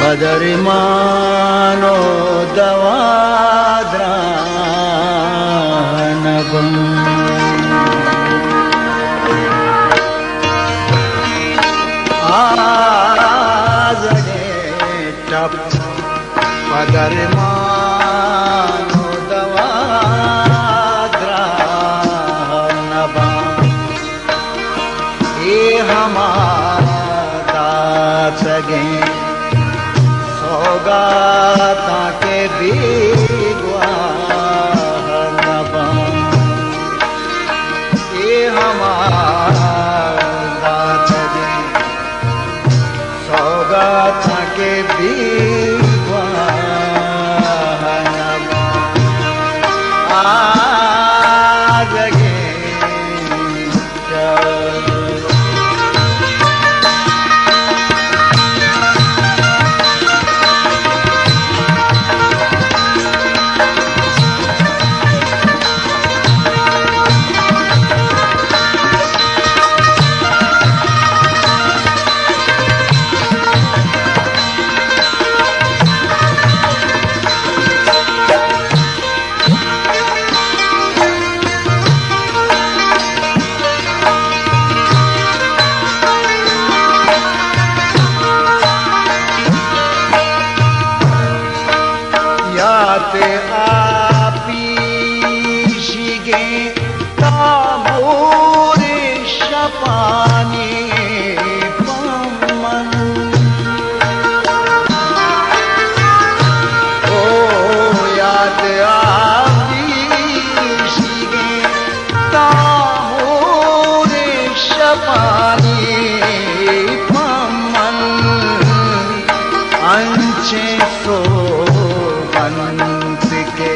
बदरी मानो दवाद्रानबं आजगे टप बदरी मानो दवाद्रानबं ये हमारा सगे सौगाता के बीगवा नबं ये हमारा सगे सौगाता के बीगवा नबं आजगे याते आपीशिगे ताबूरे शपानी पमन ओ याते आपीशिगे ताबूरे शपानी पमन अंचे सो के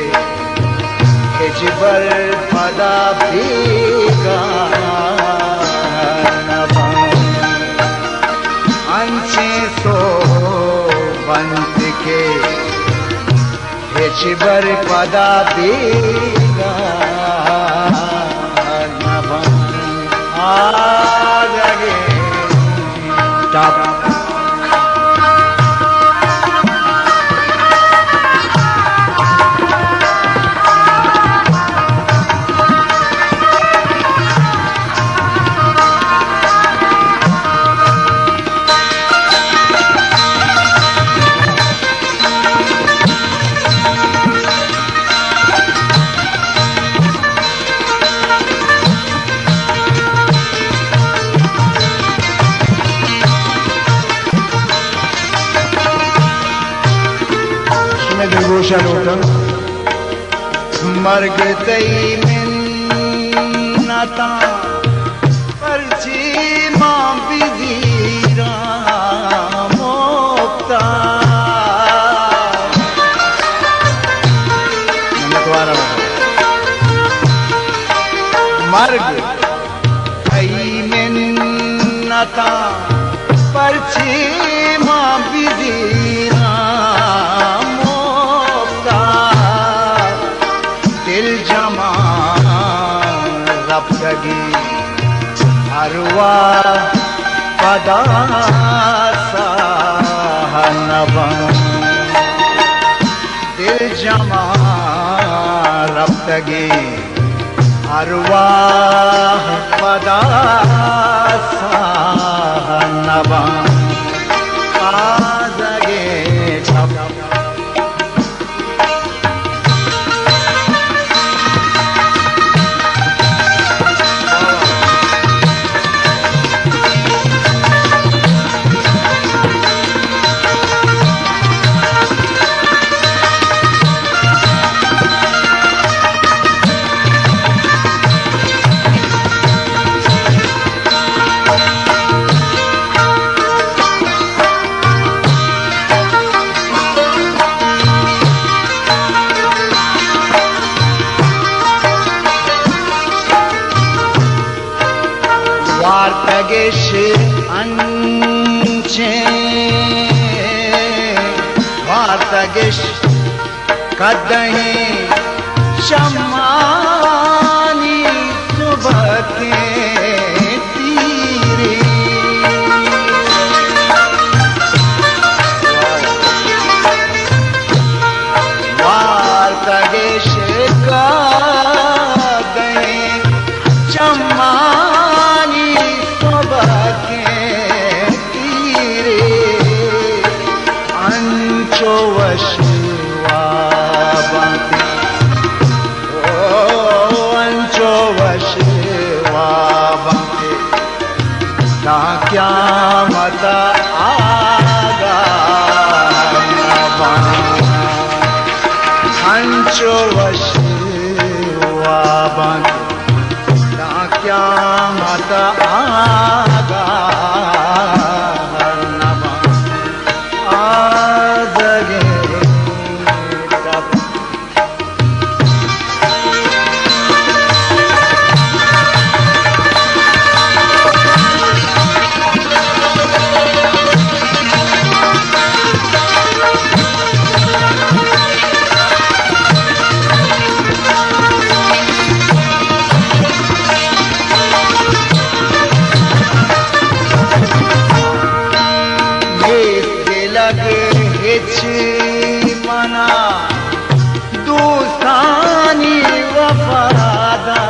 हिजबर पदा भीगा नबं अंचे सो बंत के हिजबर पदा भीगा नबं आजगे टप मर्ग तई मिन्नता परची मां बिधीरा मोक्ता मर्ग तई मिन्नता परची मां बिधीरा अरवा पदासा नबं दिल जमा रफ्तगे अरवा पदासा नबं आजगे वार्तगेश अंचे वार्तगेश कदहीं शमानी सुबह के तीरे वशिवा बांते ओ अंचो वशिवा बांते ना क्या मता आगा अंचो वशिवा बांते ना क्या मता आगा मना दूसानी वफादारी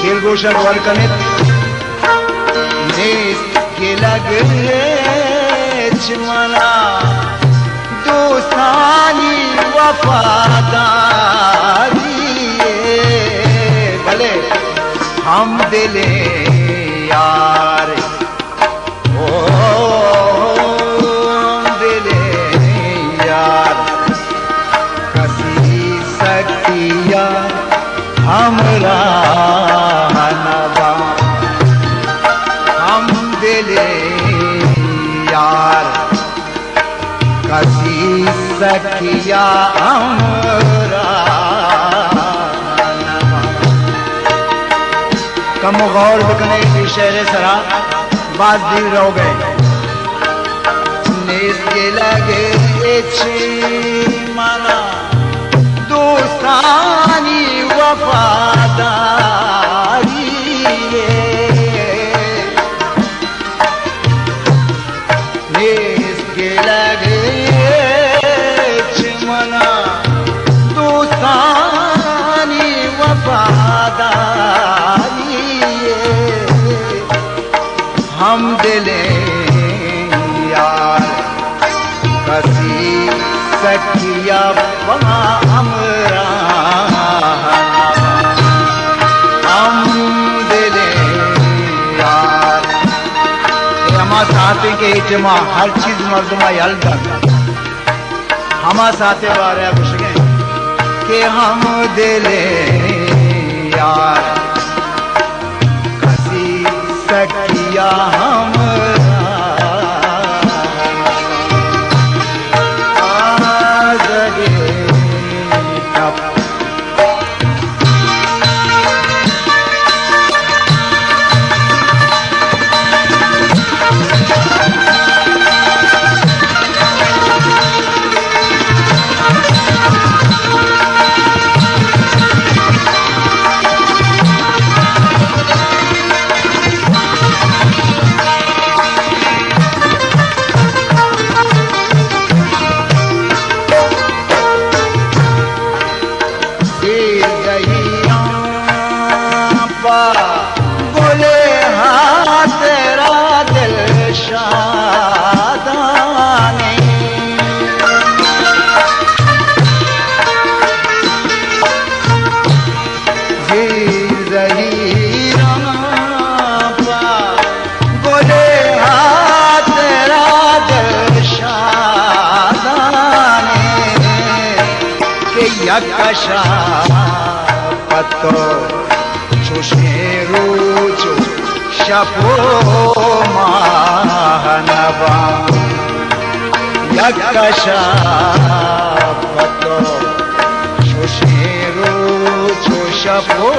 दिलगोशन वरकनित नेस के लगे मना दूसानी वफादारी भले हम दिले यार ओ दिले यार कसी सकिया हमरा नवा हम दिले यार कसी सकिया हमरा कम गौर बकने की शहर सरा बात दिल रह गए नेस के लगे मना दोस्तानी वफादारी नेस के लगे मना दोस्तानी वफादारी हम दिले यार कसी सखिया हमरा हम दिले यार हमारे साथ के इज्मा हर चीज मर्दमा यल कर हमारे साथ बारे कुछ के हम दिले यार कसी सकिया हमरा आजगे तप बोले हाँ तेरा दिल शादाने जी रही बोले हाँ तेरा दिल शादाने के यकशा पतो शेरूचो शपो मानवा यकशापतो शेरूचो शपो